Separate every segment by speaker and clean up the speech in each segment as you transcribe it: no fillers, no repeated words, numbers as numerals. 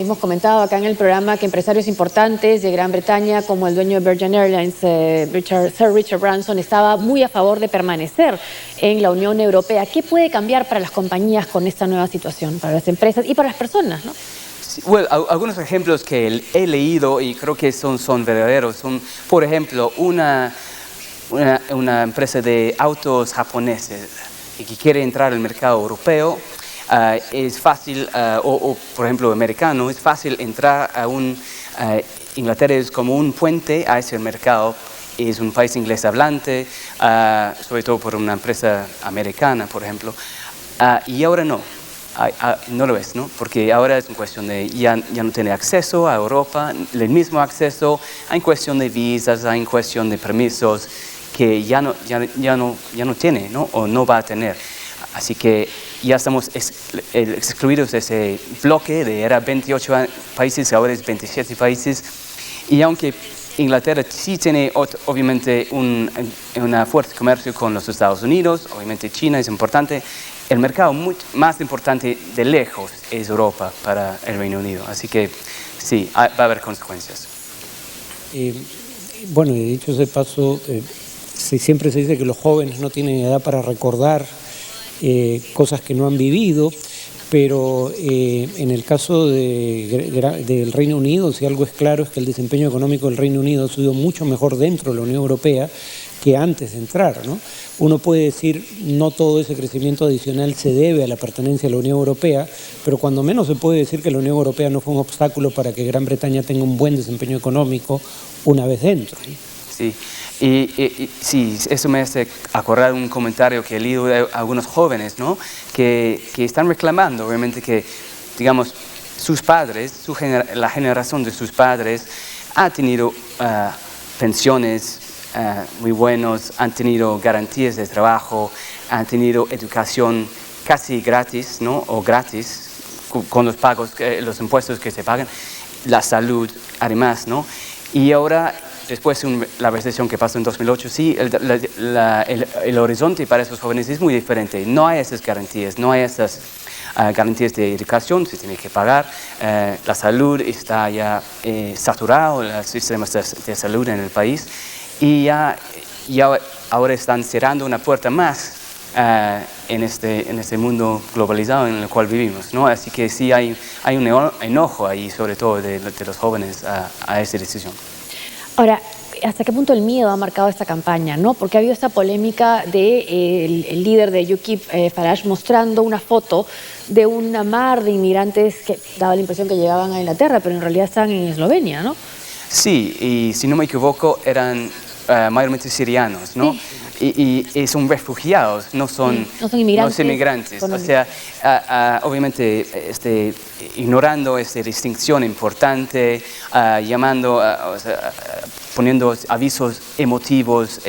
Speaker 1: hemos comentado acá en el programa que empresarios importantes de Gran Bretaña, como el dueño de Virgin Airlines, Sir Richard Branson, estaba muy a favor de permanecer en la Unión Europea. ¿Qué puede cambiar para las compañías con esta nueva situación, para las empresas y para las personas, ¿no?
Speaker 2: Sí, bueno, algunos ejemplos que he leído y creo que son verdaderos son, por ejemplo, una empresa de autos japoneses y que quiere entrar al mercado europeo. Es fácil, o por ejemplo americano, es fácil entrar a Inglaterra es como un puente a ese mercado. Es un país inglés hablante, sobre todo por una empresa americana, por ejemplo, y ahora no. No lo es, ¿no? Porque ahora es una cuestión de ya no tiene acceso a Europa, el mismo acceso, hay cuestión de visas, hay cuestión de permisos que ya no tiene, ¿no? O no va a tener. Así que ya estamos excluidos de ese bloque era 28 países, ahora es 27 países. Y aunque Inglaterra sí tiene obviamente un fuerte comercio con los Estados Unidos, obviamente China es importante, el mercado más importante de lejos es Europa para el Reino Unido. Así que sí, va a haber consecuencias.
Speaker 3: Bueno, y dicho ese paso, siempre se dice que los jóvenes no tienen edad para recordar cosas que no han vivido, pero en el caso del Reino Unido, si algo es claro es que el desempeño económico del Reino Unido ha sido mucho mejor dentro de la Unión Europea que antes de entrar, ¿no? Uno puede decir, no todo ese crecimiento adicional se debe a la pertenencia a la Unión Europea, pero cuando menos se puede decir que la Unión Europea no fue un obstáculo para que Gran Bretaña tenga un buen desempeño económico una vez dentro, ¿no?
Speaker 2: Sí, sí, eso me hace acordar un comentario que he leído de algunos jóvenes, ¿no? que están reclamando, obviamente, que, digamos, sus padres, la generación de sus padres ha tenido pensiones muy buenos, han tenido garantías de trabajo, han tenido educación casi gratis, ¿no? O gratis, con los pagos, los impuestos que se pagan, la salud, además, ¿no? Y ahora, después de la recesión que pasó en 2008, sí, el horizonte para esos jóvenes es muy diferente. No hay esas garantías, no hay esas garantías de educación, se tiene que pagar, la salud está ya saturado, los sistemas de salud en el país. Y ahora están cerrando una puerta más en este mundo globalizado en el cual vivimos, ¿no? Así que sí hay un enojo ahí, sobre todo de los jóvenes, a esa decisión.
Speaker 1: Ahora, ¿hasta qué punto el miedo ha marcado esta campaña, ¿no? Porque ha habido esta polémica del líder de UKIP, Farage, mostrando una foto de una mar de inmigrantes que daba la impresión que llegaban a Inglaterra, pero en realidad están en Eslovenia, ¿no?
Speaker 2: Sí, y si no me equivoco, eran mayormente sirianos, ¿no? Sí. Y son refugiados, no son inmigrantes. O sea, obviamente ignorando esta distinción importante, poniendo avisos emotivos,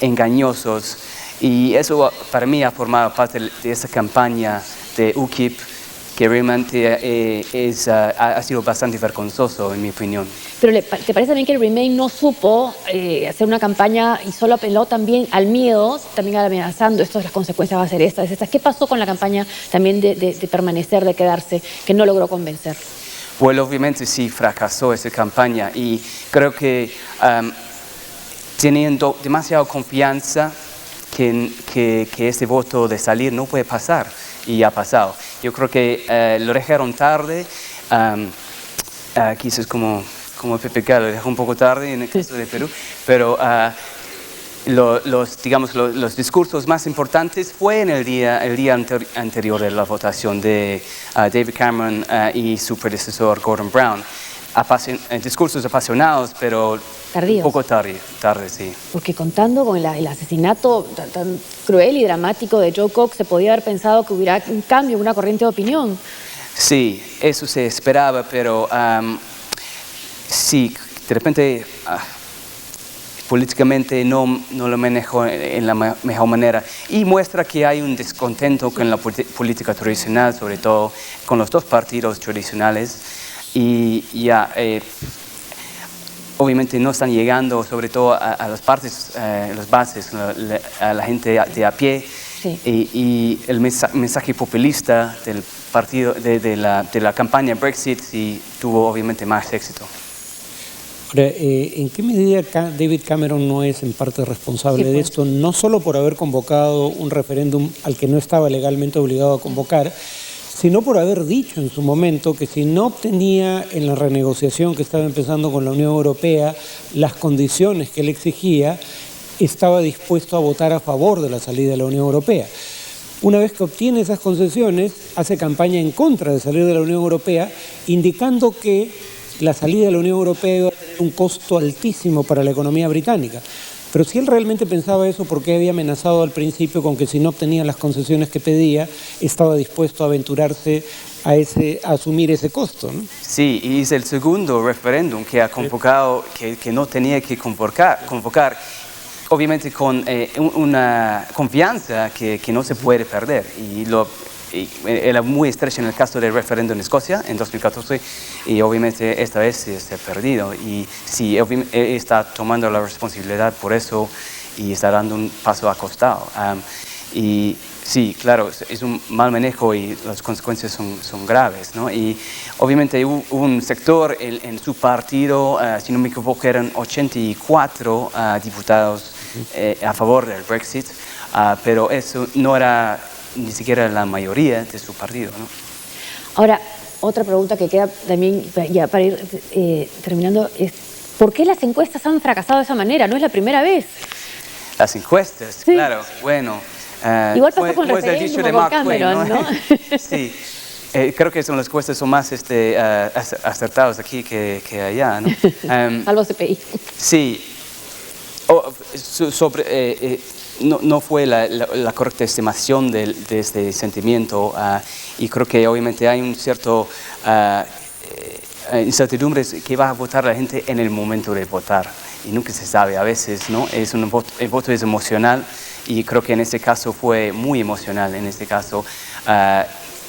Speaker 2: engañosos. Y eso para mí ha formado parte de esa campaña de UKIP que realmente ha sido bastante vergonzoso, en mi opinión.
Speaker 1: Pero ¿te parece también que el Remain no supo hacer una campaña y solo apeló también al miedo, también amenazando, las consecuencias va a ser estas? ¿Qué pasó con la campaña también de permanecer, de quedarse, que no logró convencer?
Speaker 2: Bueno, obviamente sí fracasó esa campaña y creo que teniendo demasiada confianza que este voto de salir no puede pasar, y ha pasado. Yo creo que lo dejaron tarde, quizás como PPK lo dejó un poco tarde en el caso de Perú, pero los discursos más importantes fue en el día anterior de la votación de David Cameron y su predecesor Gordon Brown. Discursos apasionados, pero tardíos. Un poco tarde, sí.
Speaker 1: Porque contando con el asesinato tan cruel y dramático de Joe Cox, se podía haber pensado que hubiera un cambio, una corriente de opinión.
Speaker 2: Sí, eso se esperaba, pero sí, de repente políticamente no lo manejó en la mejor manera y muestra que hay un descontento con la política tradicional, sobre todo con los dos partidos tradicionales. Y ya, obviamente no están llegando sobre todo a las partes, las bases, a la gente de a pie,
Speaker 1: Sí.
Speaker 2: Y el mensaje populista del partido, de la campaña Brexit, sí tuvo obviamente más éxito.
Speaker 3: Ahora, ¿en qué medida David Cameron no es en parte responsable de esto? No solo por haber convocado un referéndum al que no estaba legalmente obligado a convocar, sino por haber dicho en su momento que si no obtenía en la renegociación que estaba empezando con la Unión Europea las condiciones que él exigía, estaba dispuesto a votar a favor de la salida de la Unión Europea. Una vez que obtiene esas concesiones, hace campaña en contra de salir de la Unión Europea, indicando que la salida de la Unión Europea iba a tener un costo altísimo para la economía británica. Pero si él realmente pensaba eso, ¿por qué había amenazado al principio con que si no obtenía las concesiones que pedía, estaba dispuesto a aventurarse a asumir ese costo, ¿no?
Speaker 2: Sí, y es el segundo referéndum que ha convocado, que no tenía que convocar obviamente con una confianza que no se puede perder. Y era muy estrecho en el caso del referéndum en Escocia en 2014 y obviamente esta vez se ha perdido y sí, está tomando la responsabilidad por eso y está dando un paso acostado. Y sí, claro, es un mal manejo y las consecuencias son graves, ¿no? Y obviamente hubo un sector en su partido, si no me equivoco, eran 84 diputados a favor del Brexit, pero eso no era ni siquiera la mayoría de su partido, ¿no?
Speaker 1: Ahora, otra pregunta que queda también, ya para ir terminando, es ¿por qué las encuestas han fracasado de esa manera? No es la primera vez.
Speaker 2: Las encuestas,
Speaker 1: sí.
Speaker 2: Claro, bueno.
Speaker 1: Igual pasó con el referéndum o con Cameron, ¿no?
Speaker 2: Sí, creo que las encuestas son más acertadas aquí que allá, ¿no?
Speaker 1: Salvo CPI.
Speaker 2: Sí. No fue la correcta estimación de este sentimiento y creo que obviamente hay un cierto incertidumbre que va a votar la gente en el momento de votar y nunca se sabe, a veces, ¿no? El voto es emocional y creo que en este caso fue muy emocional, en este caso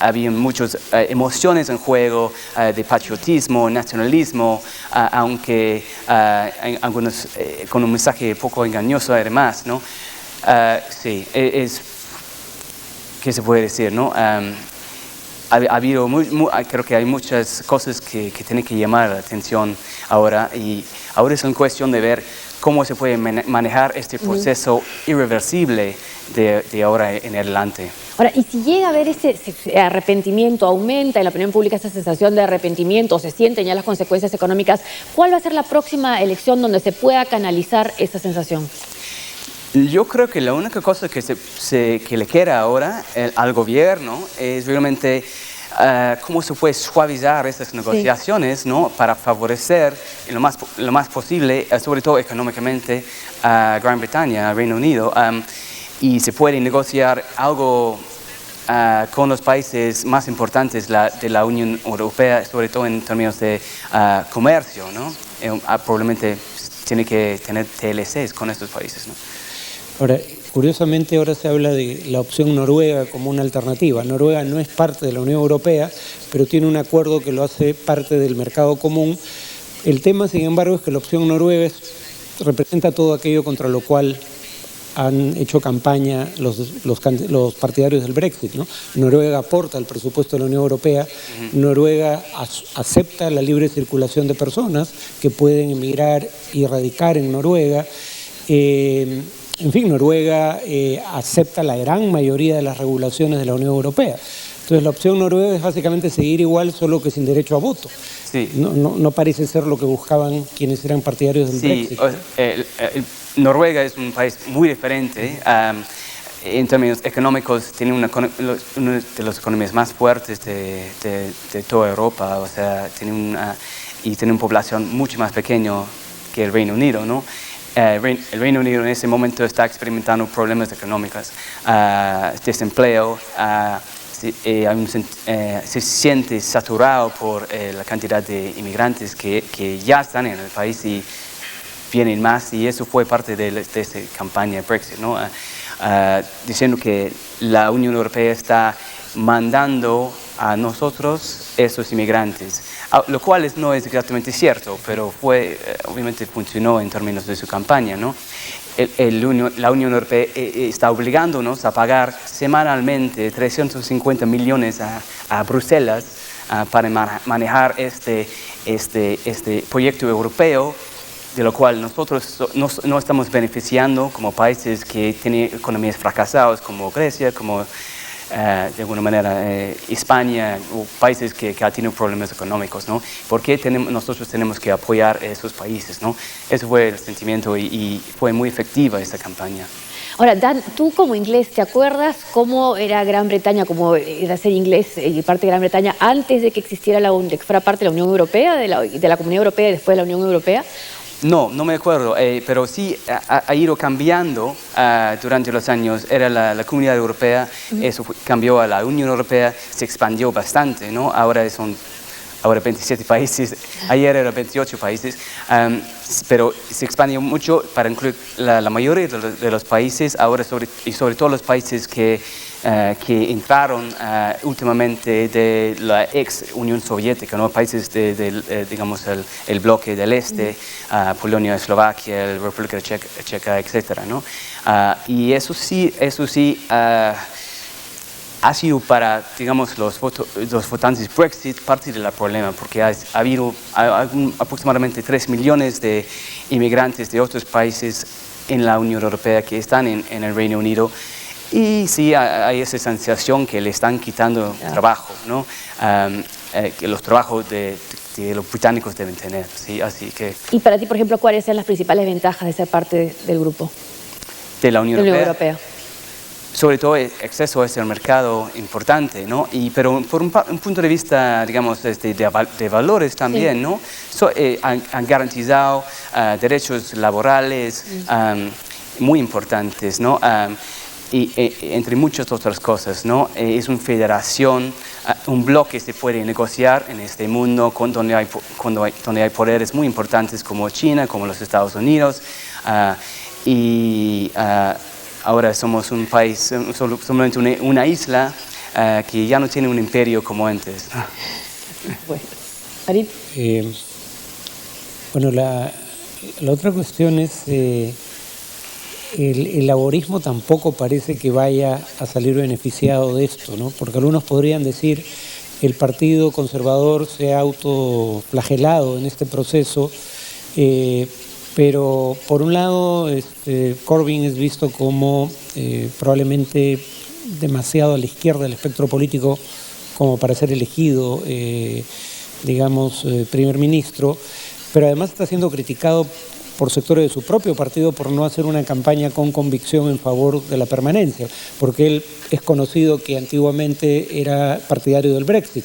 Speaker 2: había muchas emociones en juego de patriotismo, nacionalismo, aunque algunos con un mensaje poco engañoso además, ¿no? Sí, ¿qué se puede decir, no? Ha habido creo que hay muchas cosas que tienen que llamar la atención ahora y ahora es una cuestión de ver cómo se puede manejar este proceso irreversible de ahora en adelante.
Speaker 1: Ahora, y si llega a haber ese arrepentimiento, aumenta en la opinión pública esa sensación de arrepentimiento, o se sienten ya las consecuencias económicas, ¿cuál va a ser la próxima elección donde se pueda canalizar esa sensación?
Speaker 2: Yo creo que la única cosa que le queda ahora al gobierno es realmente cómo se puede suavizar estas negociaciones, ¿no? Para favorecer lo más posible, sobre todo económicamente, a Gran Bretaña, a Reino Unido, y se puede negociar algo con los países más importantes de la Unión Europea, sobre todo en términos de comercio, ¿no? Probablemente tiene que tener TLCs con estos países, ¿no?
Speaker 3: Ahora, curiosamente ahora se habla de la opción Noruega como una alternativa. Noruega no es parte de la Unión Europea, pero tiene un acuerdo que lo hace parte del mercado común. El tema, sin embargo, es que la opción Noruega representa todo aquello contra lo cual han hecho campaña los partidarios del Brexit, ¿no? Noruega aporta al presupuesto de la Unión Europea, Noruega acepta la libre circulación de personas que pueden emigrar y radicar en Noruega. En fin, Noruega acepta la gran mayoría de las regulaciones de la Unión Europea. Entonces la opción noruega es básicamente seguir igual, solo que sin derecho a voto.
Speaker 2: Sí.
Speaker 3: No parece ser lo que buscaban quienes eran partidarios del Brexit.
Speaker 2: Noruega es un país muy diferente. En términos económicos tiene una de las economías más fuertes de toda Europa, o sea, tiene una población mucho más pequeña que el Reino Unido, ¿no? El Reino Unido en ese momento está experimentando problemas económicos, desempleo, se siente saturado por la cantidad de inmigrantes que ya están en el país y vienen más, y eso fue parte de esta campaña Brexit, ¿no? Diciendo que la Unión Europea está mandando a nosotros esos inmigrantes lo cual no es exactamente cierto, pero obviamente funcionó en términos de su campaña, ¿no? La Unión Europea está obligándonos a pagar semanalmente 350 millones a Bruselas para manejar este proyecto europeo, de lo cual nosotros no estamos beneficiando como países que tienen economías fracasadas, como Grecia, como de alguna manera España, o países que han tenido problemas económicos, ¿no? ¿Por qué nosotros tenemos que apoyar a esos países, ¿no? Ese fue el sentimiento y fue muy efectiva esta campaña.
Speaker 1: Ahora, Dan, tú como inglés, ¿te acuerdas cómo era Gran Bretaña, cómo era ser inglés y parte de Gran Bretaña antes de que existiera de que fuera parte de la Unión Europea, de la Comunidad Europea y después de la Unión Europea?
Speaker 2: No me acuerdo, pero sí ha ido cambiando durante los años. Era la Comunidad Europea, eso cambió a la Unión Europea, se expandió bastante, ¿no? Ahora 27 países, ayer eran 28 países, pero se expandió mucho para incluir la mayoría de los países, ahora sobre todo los países que entraron últimamente de la ex Unión Soviética, ¿no? Países digamos el bloque del este, Polonia, Eslovaquia, la República Checa, etcétera, ¿no? Y eso sí ha sido para, digamos, los votantes Brexit parte del problema, porque ha habido aproximadamente 3 millones de inmigrantes de otros países en la Unión Europea que están en el Reino Unido, y sí hay esa sensación que le están quitando trabajo, ¿no? Que los trabajos de los británicos deben tener, ¿sí? Así que...
Speaker 1: Y para ti, por ejemplo, ¿cuáles son las principales ventajas de ser parte del grupo?
Speaker 2: De la Unión
Speaker 1: Europea.
Speaker 2: Sobre todo el acceso a ese mercado importante, ¿no? Pero por un punto de vista, digamos, de valores también, sí, ¿no? Han garantizado derechos laborales muy importantes, ¿no? Y entre muchas otras cosas, ¿no? Es una federación, un bloque se puede negociar en este mundo donde hay poderes muy importantes como China, como los Estados Unidos, ahora somos un país, solamente una isla que ya no tiene un imperio como antes.
Speaker 1: Bueno, Farid.
Speaker 3: Bueno, la otra cuestión es el laborismo tampoco parece que vaya a salir beneficiado de esto, ¿no? Porque algunos podrían decir el Partido Conservador se ha autoflagelado en este proceso, pero por un lado Corbyn es visto como probablemente demasiado a la izquierda del espectro político como para ser elegido, primer ministro, pero además está siendo criticado por sectores de su propio partido por no hacer una campaña con convicción en favor de la permanencia, porque él es conocido que antiguamente era partidario del Brexit.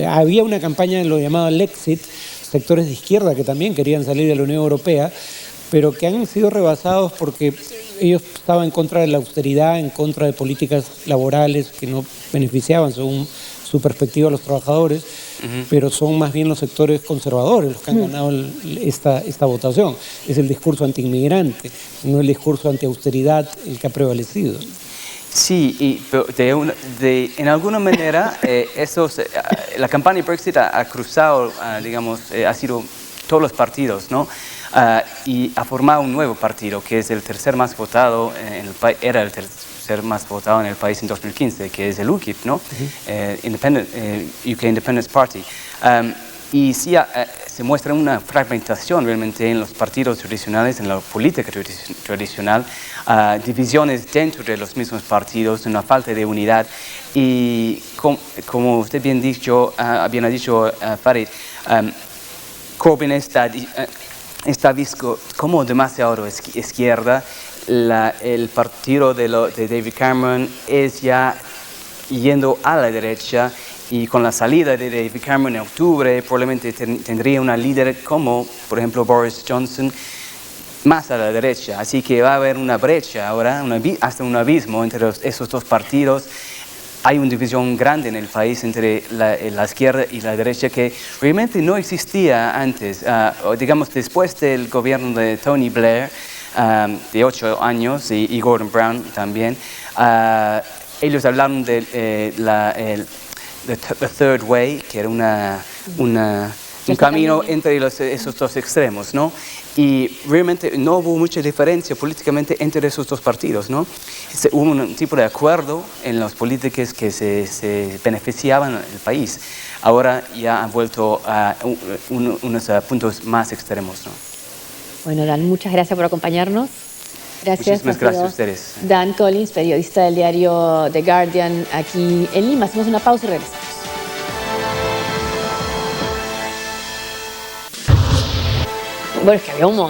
Speaker 3: Había una campaña en lo llamado Lexit, sectores de izquierda que también querían salir de la Unión Europea, pero que han sido rebasados porque ellos estaban en contra de la austeridad, en contra de políticas laborales que no beneficiaban según su perspectiva a los trabajadores, pero son más bien los sectores conservadores los que han ganado esta votación. Es el discurso antiinmigrante, no el discurso antiausteridad el que ha prevalecido.
Speaker 2: Sí, en alguna manera la campaña Brexit ha cruzado, ha sido todos los partidos, ¿no? Y ha formado un nuevo partido que es el tercer más votado era el tercer más votado en el país en 2015, que es el UKIP, ¿no? UK Independence Party. Y sí se muestra una fragmentación realmente en los partidos tradicionales, en la política tradicional, divisiones dentro de los mismos partidos, una falta de unidad. Y como usted bien ha dicho, Farid, Corbyn está visto como demasiado izquierda. El partido de David Cameron es ya yendo a la derecha, y con la salida de David Cameron en octubre probablemente tendría una líder como, por ejemplo, Boris Johnson, más a la derecha. Así que va a haber una brecha ahora, hasta un abismo entre esos dos partidos. Hay una división grande en el país entre la izquierda y la derecha que realmente no existía antes. Digamos, después del gobierno de Tony Blair, de 8 años, y Gordon Brown también, ellos hablaron de the Third Way, que era un camino entre esos dos extremos, ¿no? Y realmente no hubo mucha diferencia políticamente entre esos dos partidos, ¿no? Hubo un tipo de acuerdo en las políticas que se beneficiaban el país. Ahora ya han vuelto a unos puntos más extremos, ¿no?
Speaker 1: Bueno, Dan, muchas gracias por acompañarnos. Gracias.
Speaker 2: Muchísimas gracias a ustedes.
Speaker 1: Dan Collins, periodista del diario The Guardian aquí en Lima. Hacemos una pausa y regresamos. Bueno, es que había un montón.